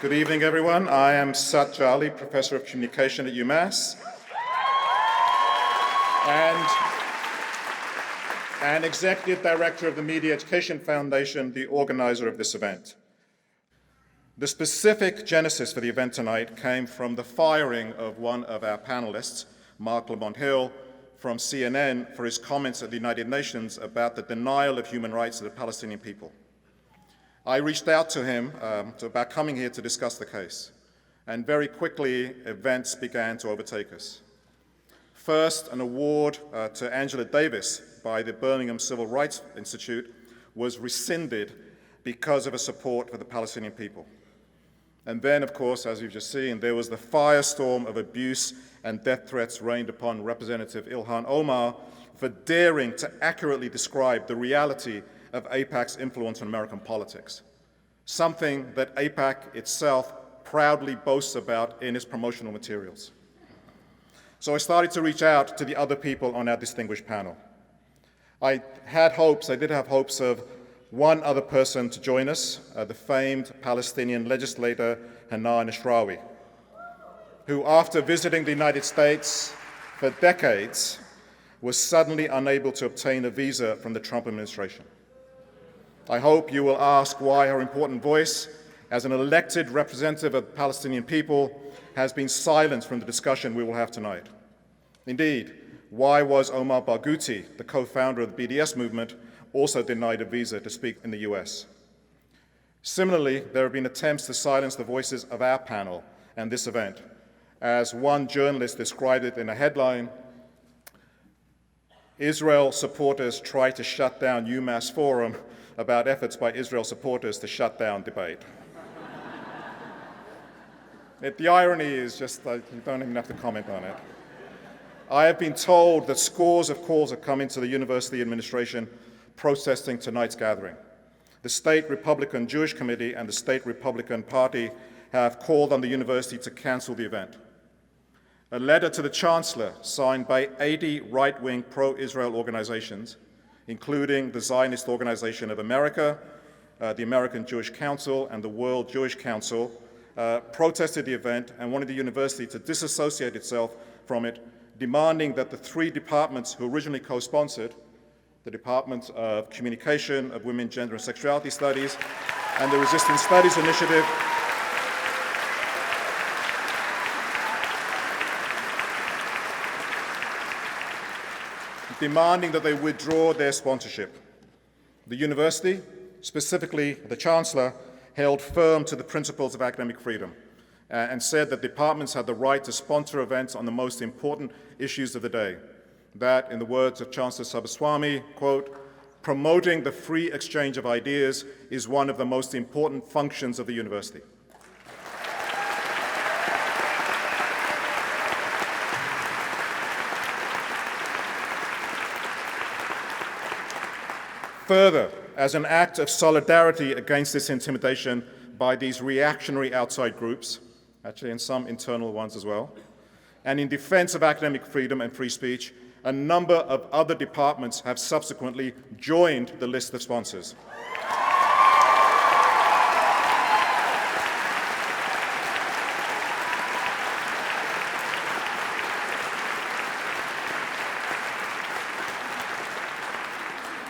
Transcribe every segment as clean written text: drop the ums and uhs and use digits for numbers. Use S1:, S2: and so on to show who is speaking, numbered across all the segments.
S1: Good evening, everyone. I am Sut Jhally, Professor of Communication at UMass, and Executive Director of the Media Education Foundation, the organizer of this event. The specific genesis for the event tonight came from the firing of one of our panelists, Marc Lamont Hill, from CNN for his comments at the United Nations about the denial of human rights to the Palestinian people. I reached out to him about coming here to discuss the case, and very quickly events began to overtake us. First, an award to Angela Davis by the Birmingham Civil Rights Institute was rescinded because of her support for the Palestinian people. And then, of course, as you've just seen, there was the firestorm of abuse and death threats rained upon Representative Ilhan Omar for daring to accurately describe the reality of AIPAC's influence on American politics, something that AIPAC itself proudly boasts about in its promotional materials. So I started to reach out to the other people on our distinguished panel. I did have hopes of one other person to join us, the famed Palestinian legislator Hanan Ashrawi, who, after visiting the United States for decades, was suddenly unable to obtain a visa from the Trump administration. I hope you will ask why her important voice, as an elected representative of the Palestinian people, has been silenced from the discussion we will have tonight. Indeed, why was Omar Barghouti, the co-founder of the BDS movement, also denied a visa to speak in the US? Similarly, there have been attempts to silence the voices of our panel and this event. As one journalist described it in a headline, Israel supporters try to shut down UMass Forum about efforts by Israel supporters to shut down debate. The irony is just that you don't even have to comment on it. I have been told that scores of calls have come into the university administration protesting tonight's gathering. The State Republican Jewish Committee and the State Republican Party have called on the university to cancel the event. A letter to the Chancellor, signed by 80 right-wing pro-Israel organizations, including the Zionist Organization of America, the American Jewish Council, and the World Jewish Council, protested the event and wanted the university to disassociate itself from it, demanding that the three departments who originally co-sponsored, the Department of Communication, of Women, Gender, and Sexuality Studies, and the Resistance Studies Initiative, demanding that they withdraw their sponsorship. The university, specifically the Chancellor, held firm to the principles of academic freedom and said that departments had the right to sponsor events on the most important issues of the day. That, in the words of Chancellor Subaswamy, quote, "Promoting the free exchange of ideas is one of the most important functions of the university." Further, as an act of solidarity against this intimidation by these reactionary outside groups, actually and some internal ones as well, and in defense of academic freedom and free speech, a number of other departments have subsequently joined the list of sponsors.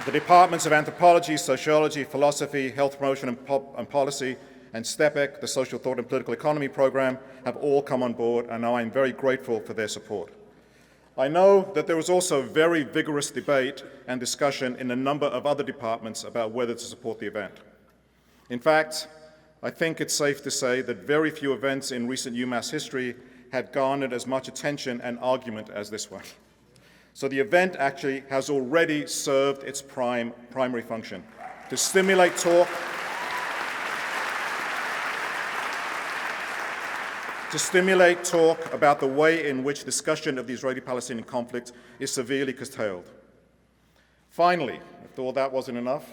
S1: The departments of anthropology, sociology, philosophy, health promotion and policy, and STEPEC, the Social Thought and Political Economy program, have all come on board, and I am very grateful for their support. I know that there was also very vigorous debate and discussion in a number of other departments about whether to support the event. In fact, I think it's safe to say that very few events in recent UMass history have garnered as much attention and argument as this one. So the event actually has already served its primary function, to stimulate talk, about the way in which discussion of the Israeli-Palestinian conflict is severely curtailed. Finally, if all that wasn't enough,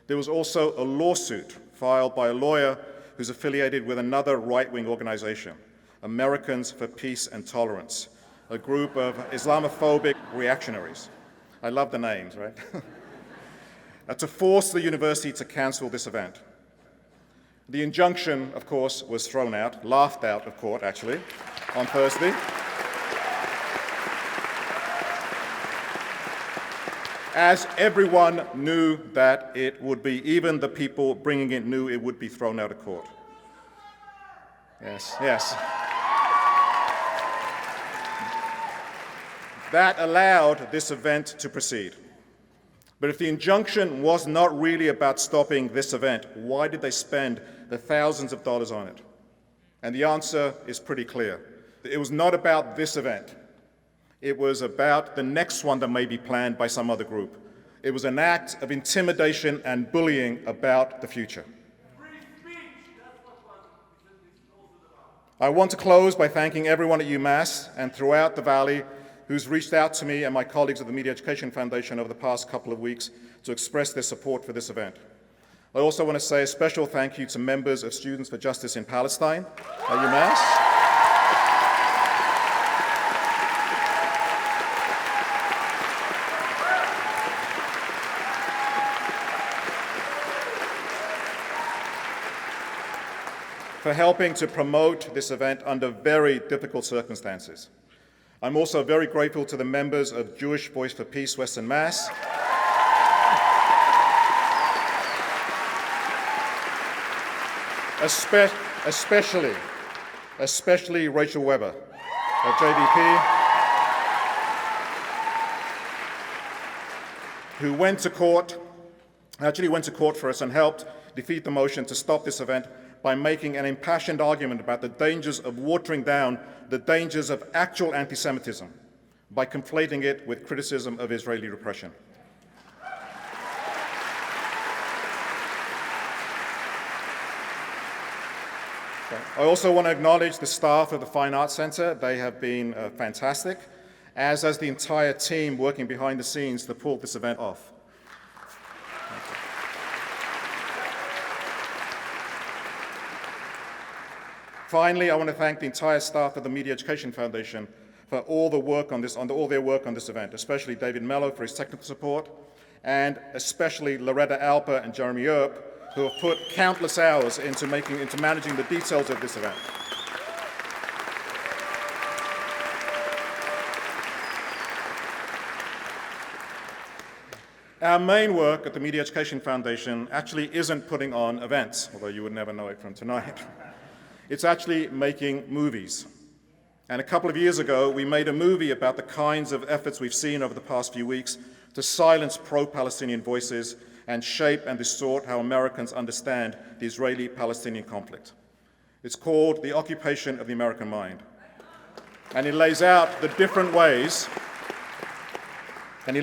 S1: there was also a lawsuit filed by a lawyer who's affiliated with another right-wing organization, Americans for Peace and Tolerance, a group of Islamophobic reactionaries. I love the names, right? to force the university to cancel this event. The injunction, of course, was thrown out, laughed out of court, actually, on Thursday. As everyone knew that it would be, even the people bringing it knew it would be thrown out of court. Yes, yes. That allowed this event to proceed. But if the injunction was not really about stopping this event, why did they spend the thousands of dollars on it? And the answer is pretty clear. It was not about this event. It was about the next one that may be planned by some other group. It was an act of intimidation and bullying about the future. I want to close by thanking everyone at UMass and throughout the Valley who's reached out to me and my colleagues at the Media Education Foundation over the past couple of weeks to express their support for this event. I also want to say a special thank you to members of Students for Justice in Palestine at UMass. For helping to promote this event under very difficult circumstances. I'm also very grateful to the members of Jewish Voice for Peace Western Mass, especially Rachel Weber of JVP, who went to court for us and helped defeat the motion to stop this event by making an impassioned argument about the dangers of watering down the dangers of actual anti-Semitism by conflating it with criticism of Israeli repression. I also want to acknowledge the staff of the Fine Arts Center. They have been fantastic, as has the entire team working behind the scenes to pull this event off. Finally, I want to thank the entire staff of the Media Education Foundation for all their work on this event, especially David Mello for his technical support, and especially Loretta Alper and Jeremy Earp, who have put countless hours into managing the details of this event. Our main work at the Media Education Foundation actually isn't putting on events, although you would never know it from tonight. It's actually making movies. And a couple of years ago, we made a movie about the kinds of efforts we've seen over the past few weeks to silence pro-Palestinian voices and shape and distort how Americans understand the Israeli-Palestinian conflict. It's called The Occupation of the American Mind. And it lays out the different ways and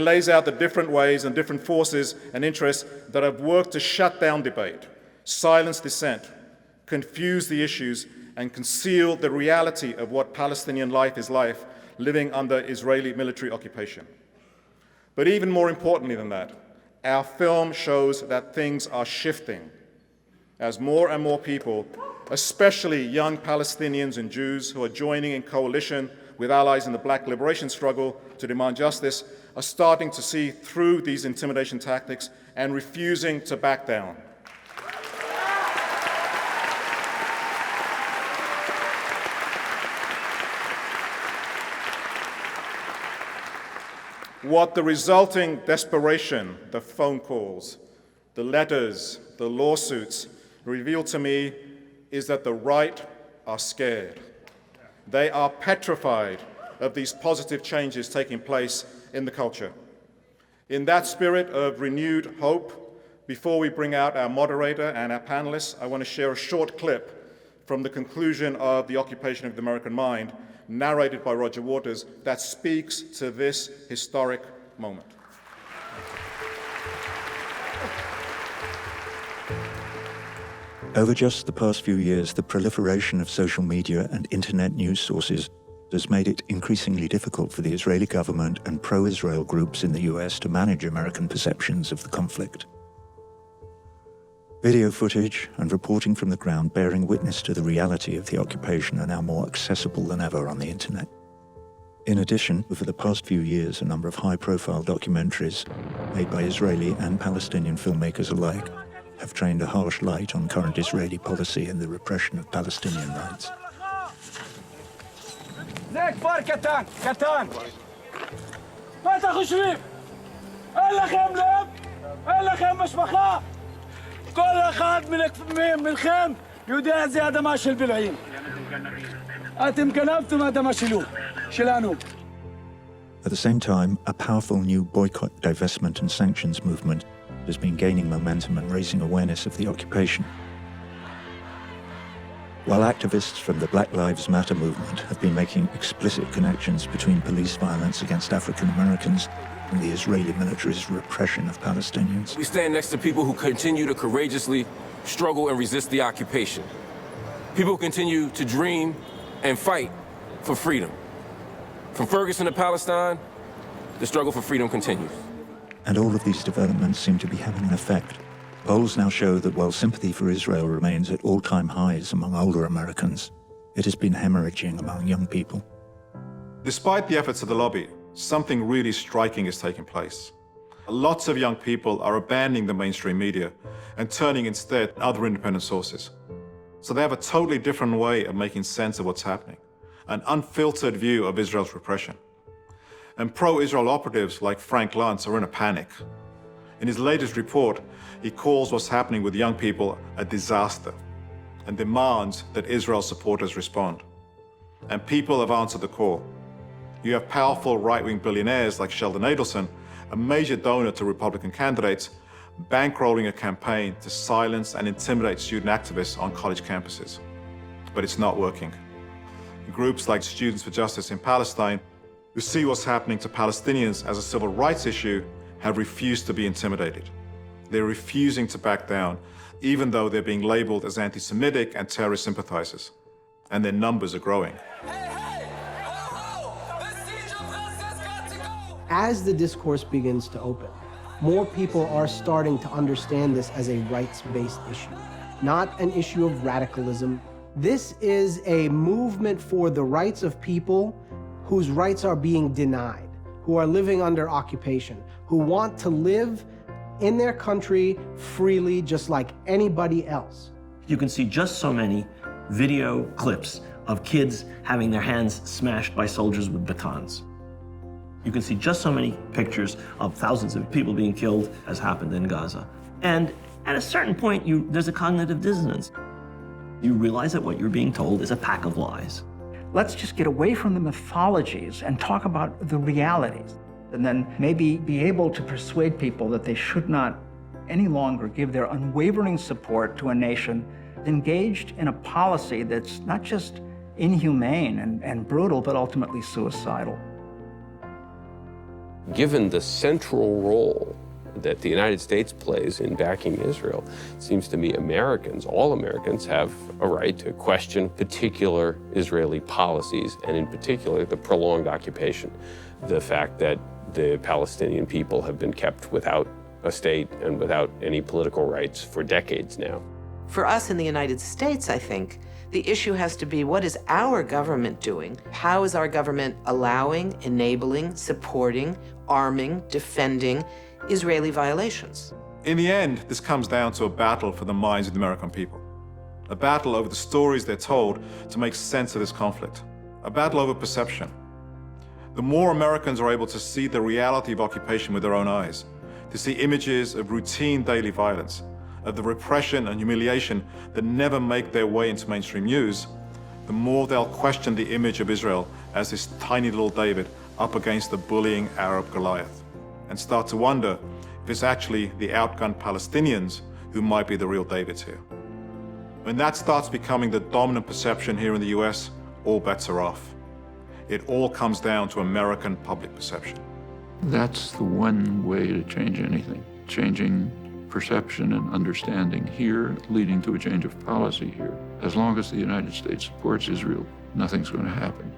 S1: different forces and interests that have worked to shut down debate, silence dissent, confuse the issues, and conceal the reality of what Palestinian life is like living under Israeli military occupation. But even more importantly than that, our film shows that things are shifting as more and more people, especially young Palestinians and Jews who are joining in coalition with allies in the Black liberation struggle to demand justice, are starting to see through these intimidation tactics and refusing to back down. What the resulting desperation, the phone calls, the letters, the lawsuits reveal to me is that the right are scared. They are petrified of these positive changes taking place in the culture. In that spirit of renewed hope, before we bring out our moderator and our panelists, I want to share a short clip from the conclusion of The Occupation of the American Mind, narrated by Roger Waters, that speaks to this historic moment.
S2: Over just the past few years, the proliferation of social media and internet news sources has made it increasingly difficult for the Israeli government and pro-Israel groups in the US to manage American perceptions of the conflict. Video footage and reporting from the ground bearing witness to the reality of the occupation are now more accessible than ever on the internet. In addition, over the past few years, a number of high-profile documentaries made by Israeli and Palestinian filmmakers alike have trained a harsh light on current Israeli policy and the repression of Palestinian rights.
S3: זה כפר קטן, קטן. מה אתם חושבים? אין לכם לב? אין לכם משפחה? כל אחד מכם יודע זה אדמה של בלעים. אתם גנבתם אדמה שלנו.
S2: At the same time, a powerful new boycott, divestment and sanctions movement has been gaining momentum and raising awareness of the occupation. While activists from the Black Lives Matter movement have been making explicit connections between police violence against African Americans and the Israeli military's repression of Palestinians.
S4: We stand next to people who continue to courageously struggle and resist the occupation. People who continue to dream and fight for freedom. From Ferguson to Palestine, the struggle for freedom continues.
S2: And all of these developments seem to be having an effect. Polls now show that while sympathy for Israel remains at all-time highs among older Americans, it has been hemorrhaging among young people.
S1: Despite the efforts of the lobby, something really striking is taking place. Lots of young people are abandoning the mainstream media and turning instead to other independent sources. So they have a totally different way of making sense of what's happening, an unfiltered view of Israel's repression. And pro-Israel operatives like Frank Luntz are in a panic. In his latest report, he calls what's happening with young people a disaster and demands that Israel supporters respond. And people have answered the call. You have powerful right-wing billionaires like Sheldon Adelson, a major donor to Republican candidates, bankrolling a campaign to silence and intimidate student activists on college campuses. But it's not working. Groups like Students for Justice in Palestine, who see what's happening to Palestinians as a civil rights issue, have refused to be intimidated. They're refusing to back down, even though they're being labeled as anti-Semitic and terrorist sympathizers. And their numbers are growing.
S5: As the discourse begins to open, more people are starting to understand this as a rights-based issue, not an issue of radicalism. This is a movement for the rights of people whose rights are being denied, who are living under occupation, who want to live in their country freely just like anybody else.
S6: You can see just so many video clips of kids having their hands smashed by soldiers with batons. You can see just so many pictures of thousands of people being killed, as happened in Gaza. And at a certain point, there's a cognitive dissonance. You realize that what you're being told is a pack of lies.
S7: Let's just get away from the mythologies and talk about the realities, and then maybe be able to persuade people that they should not any longer give their unwavering support to a nation engaged in a policy that's not just inhumane and brutal, but ultimately suicidal.
S8: Given the central role that the United States plays in backing Israel, it seems to me Americans, all Americans, have a right to question particular Israeli policies, and in particular the prolonged occupation, the fact that the Palestinian people have been kept without a state and without any political rights for decades now.
S9: For us in the United States, I think, the issue has to be, what is our government doing? How is our government allowing, enabling, supporting, arming, defending Israeli violations?
S1: In the end, this comes down to a battle for the minds of the American people. A battle over the stories they're told to make sense of this conflict. A battle over perception. The more Americans are able to see the reality of occupation with their own eyes, to see images of routine daily violence, of the repression and humiliation that never make their way into mainstream news, the more they'll question the image of Israel as this tiny little David up against the bullying Arab Goliath, and start to wonder if it's actually the outgunned Palestinians who might be the real Davids here. When that starts becoming the dominant perception here in the US, all bets are off. It all comes down to American public perception.
S10: That's the one way to change anything. Changing perception and understanding here, leading to a change of policy here. As long as the United States supports Israel, nothing's going to happen.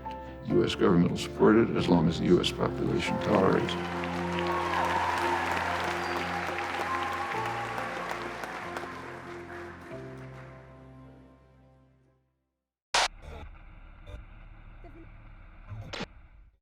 S10: The US government will support it as long as the US population tolerates it.